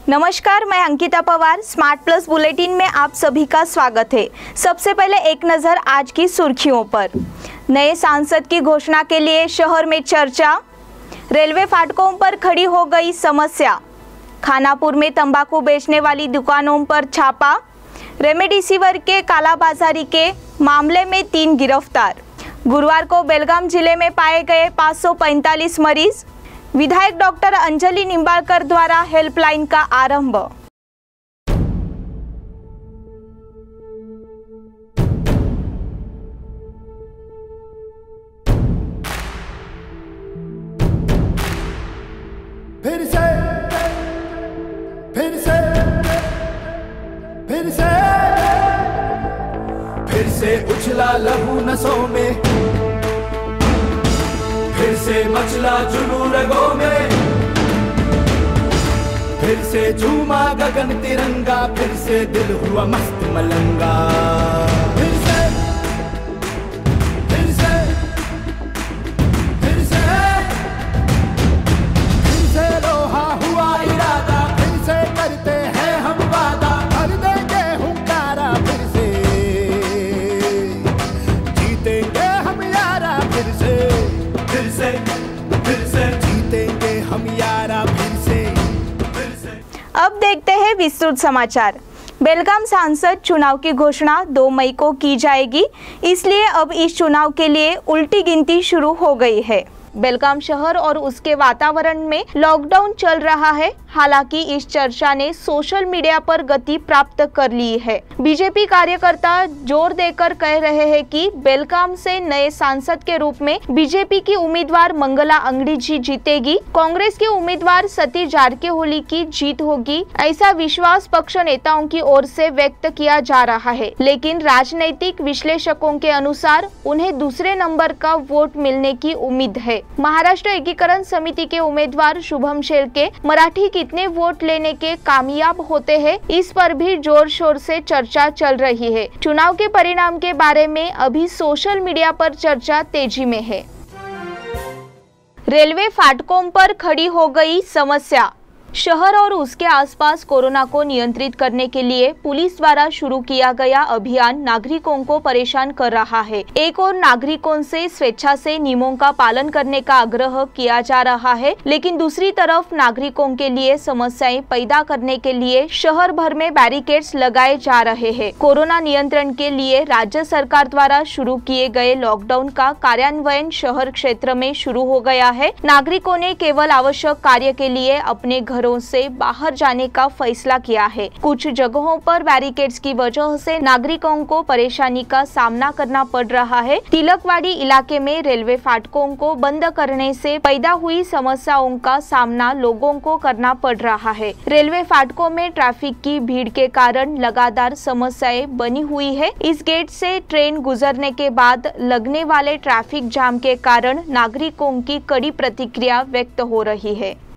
नमस्कार, मैं Ankita Pawar. Smart plus bulletin में आप सभी का स्वागत है। सबसे पहले एक नजर आज की सुर्खियों पर। नए सांसद की घोषणा के लिए शहर में चर्चा। रेलवे फाटकों पर खड़ी हो गई समस्या। खानापुर में तंबाकू बेचने वाली दुकानों पर छापा। रेमडेसिविर के कालाबाजारी के मामले में 3 गिरफ्तार। गुरुवार को बेलगाम जिले में पाए गए 545 मरीज। विधायक डॉक्टर अंजलि निंबाळकर द्वारा हेल्पलाइन का आरंभ। फिर से उछला लहू नसों में, फिर से मचला जुनून रगों में, फिर से झूमा गगन तिरंगा, फिर से दिल हुआ मस्त मलंगा। फिर से फिर से फिर से फिर से लोहा हुआ इरादा, फिर से करते हैं हम वादा, भर देंगे हुंकारा, फिर से जीतेंगे हम यारा, फिर से जीतेंगे हम यारा, फिर से। अब देखते हैं विस्तृत समाचार। बेलगाम सांसद चुनाव की घोषणा 2 मई को की जाएगी, इसलिए अब इस चुनाव के लिए उल्टी गिनती शुरू हो गई है। बेलगाम शहर और उसके वातावरण में लॉकडाउन चल रहा है। हालांकि इस चर्चा ने सोशल मीडिया पर गति प्राप्त कर ली है। बीजेपी कार्यकर्ता जोर देकर कह रहे हैं कि बेलगाम से नए सांसद के रूप में बीजेपी की उम्मीदवार मंगला अंगड़ी जी जीतेगी, कांग्रेस के उम्मीदवार सतीश जारकिहोली की जीत होगी। ऐसा विश्वास पक्ष नेताओं की ओर से व्यक्त किया जा रहा है, लेकिन राजनीतिक विश्लेषकों के अनुसार उन्हें दूसरे नंबर का वोट मिलने की उम्मीद है। महाराष्ट्र एकीकरण समिति के उम्मीदवार शुभम शेळके मराठी कितने वोट लेने के कामयाब होते हैं, इस पर भी जोर शोर से चर्चा चल रही है। चुनाव के परिणाम के बारे में अभी सोशल मीडिया पर चर्चा तेजी में है। रेलवे फाटकों पर खड़ी हो गई समस्या। शहर और उसके आसपास कोरोना को नियंत्रित करने के लिए पुलिस द्वारा शुरू किया गया अभियान नागरिकों को परेशान कर रहा है। एक और नागरिकों से स्वेच्छा से नियमों का पालन करने का आग्रह किया जा रहा है, लेकिन दूसरी तरफ नागरिकों के लिए समस्याएं पैदा करने के लिए शहर भर में बैरिकेड्स लगाए जा रहे हैं। कोरोना नियंत्रण के लिए राज्य सरकार द्वारा शुरू किए गए लॉकडाउन का कार्यान्वयन शहर क्षेत्र में शुरू हो गया है। नागरिकों ने केवल आवश्यक कार्य के लिए अपने घरों से बाहर जाने का फैसला किया है। कुछ जगहों पर बैरिकेड्स की वजह से नागरिकों को परेशानी का सामना करना पड़ रहा है। तिलकवाड़ी इलाके में रेलवे फाटकों को बंद करने से पैदा हुई समस्याओं का सामना लोगों को करना पड़ रहा है। रेलवे फाटकों में ट्रैफिक की भीड़ के कारण लगातार समस्याएं बनी हुई है। इस गेट से ट्रेन गुजरने के बाद लगने वाले ट्रैफिक जाम के कारण नागरिकों की कड़ी प्रतिक्रिया व्यक्त हो रही है।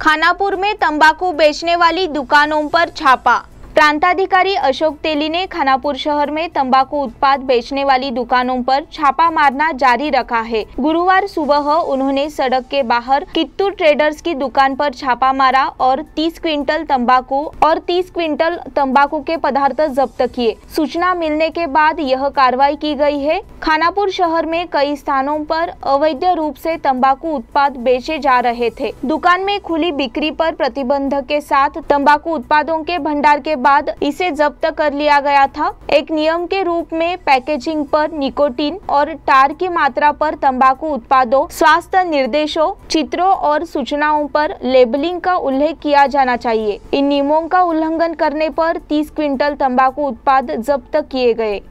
खानापुर में तंबाकू बेचने वाली दुकानों पर छापा। प्रांताधिकारी अशोक तेली ने खानापुर शहर में तंबाकू उत्पाद बेचने वाली दुकानों पर छापा मारना जारी रखा है। गुरुवार सुबह उन्होंने सड़क के बाहर कित्तूर ट्रेडर्स की दुकान पर छापा मारा और 30 क्विंटल तंबाकू और 30 क्विंटल तंबाकू के पदार्थ जब्त किए। सूचना मिलने के बाद यह कार्रवाई की गई है। खानापुर शहर में कई स्थानों पर अवैध रूप से तंबाकू उत्पाद बेचे जा रहे थे। दुकान में खुली बिक्री पर प्रतिबंध के साथ तंबाकू उत्पादों के भंडार के बाद इसे जब्त कर लिया गया था। एक नियम के रूप में पैकेजिंग पर निकोटीन और टार की मात्रा पर तंबाकू उत्पादों, स्वास्थ्य निर्देशों, चित्रों और सूचनाओं पर लेबलिंग का उल्लेख किया जाना चाहिए। इन नियमों का उल्लंघन करने पर 30 क्विंटल तंबाकू उत्पाद जब्त किए गए।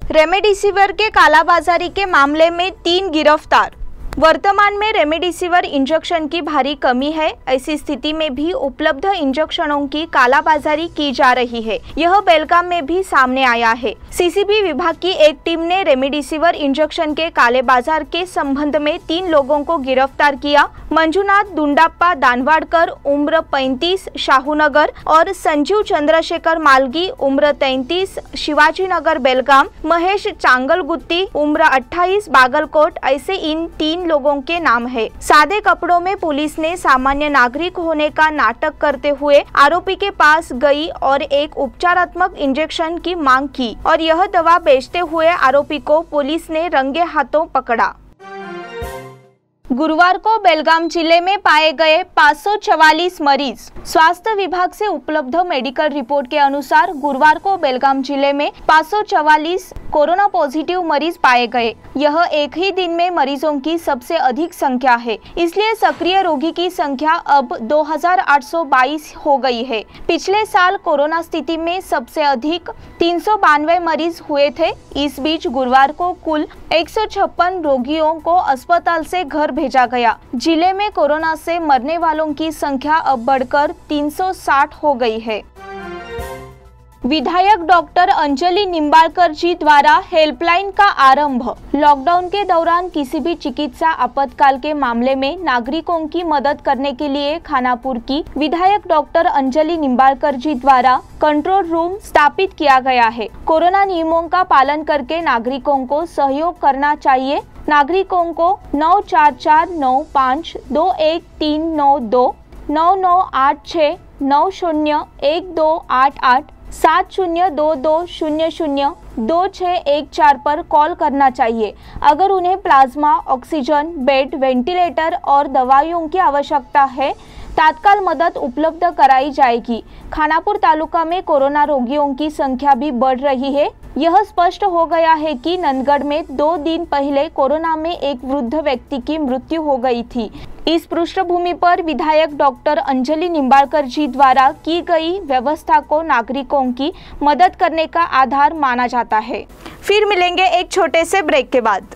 रेमडेसिविर के कालाबाजारी के मामले में 3 गिरफ्तार। वर्तमान में रेमडेसिविर इंजेक्शन की भारी कमी है। ऐसी स्थिति में भी उपलब्ध इंजेक्शनों की कालाबाजारी की जा रही है। यह बेलगाम में भी सामने आया है। सीसीबी विभाग की एक टीम ने रेमडेसिविर इंजेक्शन के काले बाजार के संबंध में 3 लोगों को गिरफ्तार किया। मंजुनाथ दुंडाप्पा दानवाडकर उम्र 35 शाहूनगर और संजीव चंद्रशेखर मालगी उम्र 33 शिवाजीनगर बेलगाम, महेश चांगलगुत्ती उम्र 28 बागलकोट, ऐसे इन 3 इन लोगों के नाम है। सादे कपड़ों में पुलिस ने सामान्य नागरिक होने का नाटक करते हुए आरोपी के पास गई और एक उपचारात्मक इंजेक्शन की मांग की और यह दवा बेचते हुए आरोपी को पुलिस ने रंगे हाथों पकड़ा। गुरुवार को बेलगाम जिले में पाए गए 544 मरीज। स्वास्थ्य विभाग से उपलब्ध मेडिकल रिपोर्ट के अनुसार गुरुवार को बेलगाम जिले में 544 कोरोना पॉजिटिव मरीज पाए गए। यह एक ही दिन में मरीजों की सबसे अधिक संख्या है, इसलिए सक्रिय रोगी की संख्या अब 2822 हो गई है। पिछले साल कोरोना स्थिति में सबसे अधिक 392 मरीज हुए थे। इस बीच गुरुवार को कुल 156 रोगियों को अस्पताल से घर भेजा गया। जिले में कोरोना से मरने वालों की संख्या अब बढ़कर 360 हो गई है। विधायक डॉक्टर अंजलि निंबाळकर जी द्वारा हेल्पलाइन का आरंभ। लॉकडाउन के दौरान किसी भी चिकित्सा आपातकाल के मामले में नागरिकों की मदद करने के लिए खानापुर की विधायक डॉक्टर अंजलि निंबाळकर जी द्वारा कंट्रोल रूम स्थापित किया गया है। कोरोना नियमों का पालन करके नागरिकों को सहयोग करना चाहिए। नागरिकों को 9449521392 9986 901288 7022002614 पर कॉल करना चाहिए अगर उन्हें प्लाज्मा, ऑक्सीजन, बेड, वेंटिलेटर और दवाइयों की आवश्यकता है। तात्काल मदद उपलब्ध कराई जाएगी। खानापुर तालुका में कोरोना रोगियों की संख्या भी बढ़ रही है। यह स्पष्ट हो गया है कि नंदगढ़ में 2 दिन पहले कोरोना में एक वृद्ध व्यक्ति की मृत्यु हो गई थी। इस पृष्ठभूमि पर विधायक डॉक्टर अंजलि निंबाळकर जी द्वारा की गई व्यवस्था को नागरिकों की मदद करने का आधार माना जाता है। फिर मिलेंगे एक छोटे से ब्रेक के बाद।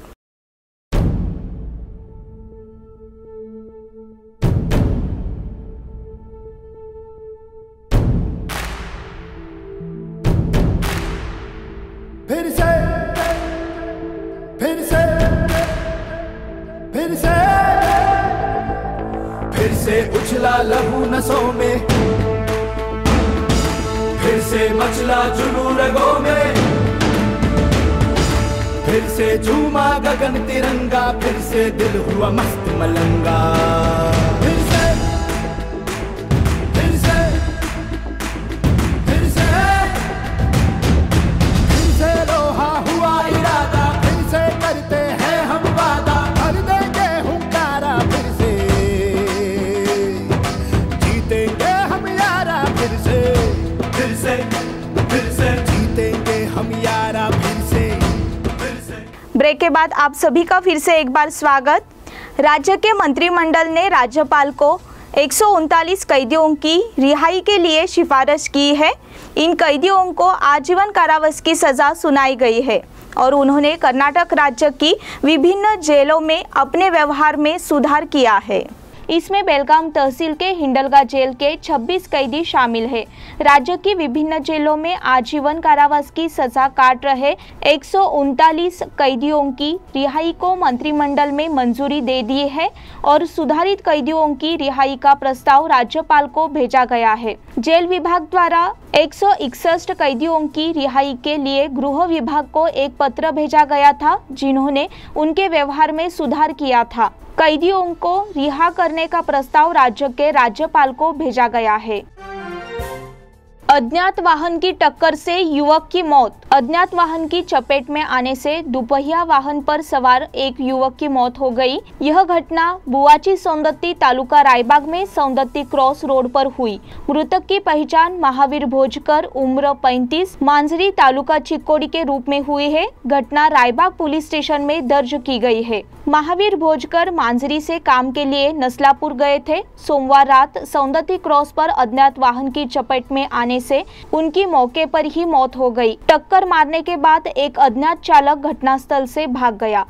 फिर से फिर से फिर से फिर से उछला लहू नसों में, फिर से मचला जुनून रगों में, फिर से झूमा गगन तिरंगा, फिर से दिल हुआ मस्त मलंगा। फिर से फिर से फिर से फिर से लोहा हुआ इरादा, फिर से करते हैं हम वादा, भर देंगे हुंकारा फिर से, जीतेंगे हम यारा फिर से, फिर से फिर से जीतेंगे हम यारा फिर से। ब्रेक के बाद आप सभी का फिर से एक बार स्वागत। राज्य के मंत्रिमंडल ने राज्यपाल को 139 कैदियों की रिहाई के लिए सिफारिश की है। इन कैदियों को आजीवन कारावास की सजा सुनाई गई है और उन्होंने कर्नाटक राज्य की विभिन्न जेलों में अपने व्यवहार में सुधार किया है। इसमें बेलगाम तहसील के हिंडलगा जेल के 26 कैदी शामिल है। राज्य की विभिन्न जेलों में आजीवन कारावास की सजा काट रहे 139 कैदियों की रिहाई को मंत्रिमंडल में मंजूरी दे दी है और सुधारित कैदियों की रिहाई का प्रस्ताव राज्यपाल को भेजा गया है। जेल विभाग द्वारा 161 कैदियों की रिहाई के लिए गृह विभाग को एक पत्र भेजा गया था, जिन्होंने उनके व्यवहार में सुधार किया था। कैदियों को रिहा करने का प्रस्ताव राज्य के राज्यपाल को भेजा गया है। अज्ञात वाहन की टक्कर से युवक की मौत। अज्ञात वाहन की चपेट में आने से दुपहिया वाहन पर सवार एक युवक की मौत हो गई। यह घटना बुवाची सौंदत्ती तालुका रायबाग में सौंदत्ती क्रॉस रोड पर हुई। मृतक की पहचान महावीर भोजकर उम्र 35 मांजरी तालुका चिक्कोड़ी के रूप में हुई है। घटना रायबाग पुलिस स्टेशन में दर्ज की गई है। महावीर भोजकर मांजरी से काम के लिए नसलापुर गए थे। सोमवार रात सौंदत्ती क्रॉस पर अज्ञात वाहन की चपेट में आने से उनकी मौके पर ही मौत हो गई। टक्कर मारने के बाद एक अज्ञात चालक घटनास्थल से भाग गया।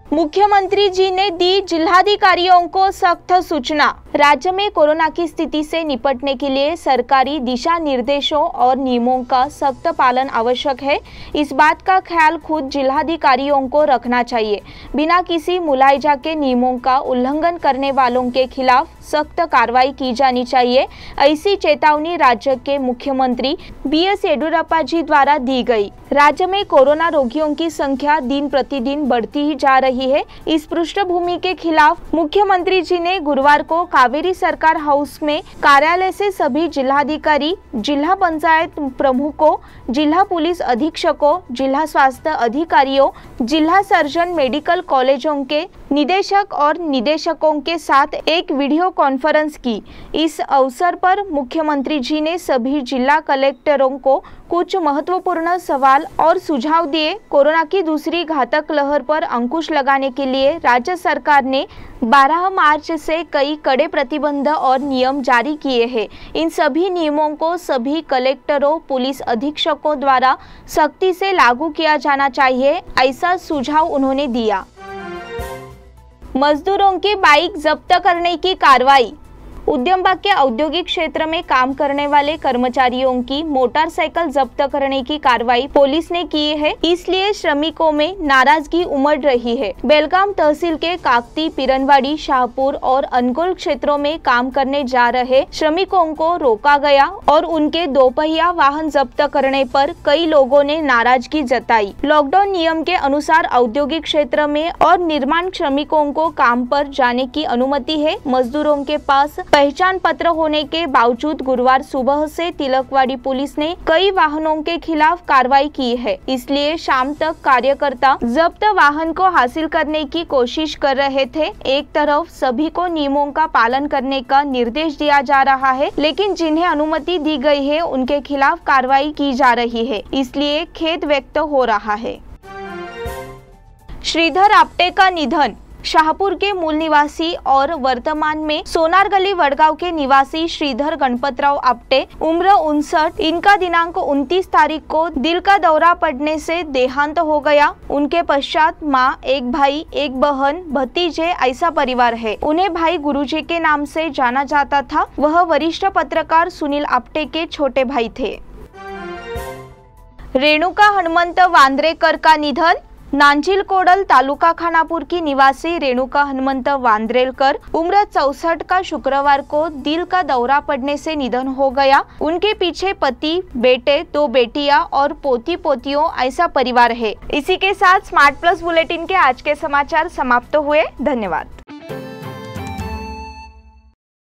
मुख्यमंत्री जी ने दी जिलाधिकारियों को सख्त सूचना। राज्य में कोरोना की स्थिति से निपटने के लिए सरकारी दिशा निर्देशों और नियमों का सख्त पालन आवश्यक है। इस बात का ख्याल खुद जिलाधिकारियों को रखना चाहिए। बिना किसी मुलायजा के नियमों का उल्लंघन करने वालों के खिलाफ सख्त कार्रवाई की जानी चाहिए। ऐसी चेतावनी राज्य के मुख्यमंत्री BS येडियुरप्पा जी द्वारा दी गई। राज्य में कोरोना रोगियों की संख्या दिन प्रतिदिन बढ़ती ही जा रही रही है। इस पृष्ठभूमि के खिलाफ मुख्यमंत्री जी ने गुरुवार को कावेरी सरकार हाउस में कार्यालय से सभी जिलाधिकारी, जिला पंचायत प्रमुखों, जिला पुलिस अधीक्षकों, जिला स्वास्थ्य अधिकारियों, जिला सर्जन, मेडिकल कॉलेजों के निदेशक और निदेशकों के साथ एक वीडियो कॉन्फ्रेंस की। इस अवसर पर मुख्यमंत्री जी ने सभी जिला कलेक्टरों को कुछ महत्वपूर्ण सवाल और सुझाव दिए। कोरोना की दूसरी घातक लहर पर अंकुश लगाने के लिए राज्य सरकार ने 12 मार्च से कई कड़े प्रतिबंध और नियम जारी किए हैं। इन सभी नियमों को सभी कलेक्टरों, पुलिस अधीक्षकों द्वारा सख्ती से लागू किया जाना चाहिए, ऐसा सुझाव उन्होंने दिया। मजदूरों की बाइक जब्त करने की कार्रवाई। उद्यमबाग के औद्योगिक क्षेत्र में काम करने वाले कर्मचारियों की मोटरसाइकिल जब्त करने की कार्रवाई पुलिस ने की है, इसलिए श्रमिकों में नाराजगी उमड़ रही है। बेलगाम तहसील के काकती, पिरनवाड़ी, शाहपुर और अनगोल क्षेत्रों में काम करने जा रहे श्रमिकों को रोका गया और उनके दोपहिया वाहन जब्त करने पर कई लोगों ने नाराजगी जताई। लॉकडाउन नियम के अनुसार औद्योगिक क्षेत्र में और निर्माण श्रमिकों को काम पर जाने की अनुमति है। मजदूरों के पास पहचान पत्र होने के बावजूद गुरुवार सुबह से तिलकवाड़ी पुलिस ने कई वाहनों के खिलाफ कार्रवाई की है, इसलिए शाम तक कार्यकर्ता जब्त वाहन को हासिल करने की कोशिश कर रहे थे। एक तरफ सभी को नियमों का पालन करने का निर्देश दिया जा रहा है, लेकिन जिन्हें अनुमति दी गई है उनके खिलाफ कार्रवाई की जा रही है, इसलिए खेद व्यक्त हो रहा है। श्रीधर आप्टे का निधन। शाहपुर के मूल निवासी और वर्तमान में सोनार गली वडगांव के निवासी श्रीधर गणपतराव आप्टे, उम्र 59, इनका दिनांक 29 तारीख को दिल का दौरा पड़ने से देहांत हो गया। उनके पश्चात मां, एक भाई, एक बहन, भतीजे ऐसा परिवार है। उन्हें भाई गुरुजी के नाम से जाना जाता था। वह वरिष्ठ पत्रकार सुनील आप्टे के छोटे भाई थे। रेणुका हनुमंत वांद्रेकर का निधन। नांजिल कोडल तालुका खानापुर की निवासी रेणुका हनुमंत वांद्रेकर, उम्र 64 का शुक्रवार को दिल का दौरा पड़ने से निधन हो गया। उनके पीछे पति, बेटे, 2 बेटियां और पोती पोतियों ऐसा परिवार है। इसी के साथ स्मार्ट प्लस बुलेटिन के आज के समाचार समाप्त हुए। धन्यवाद।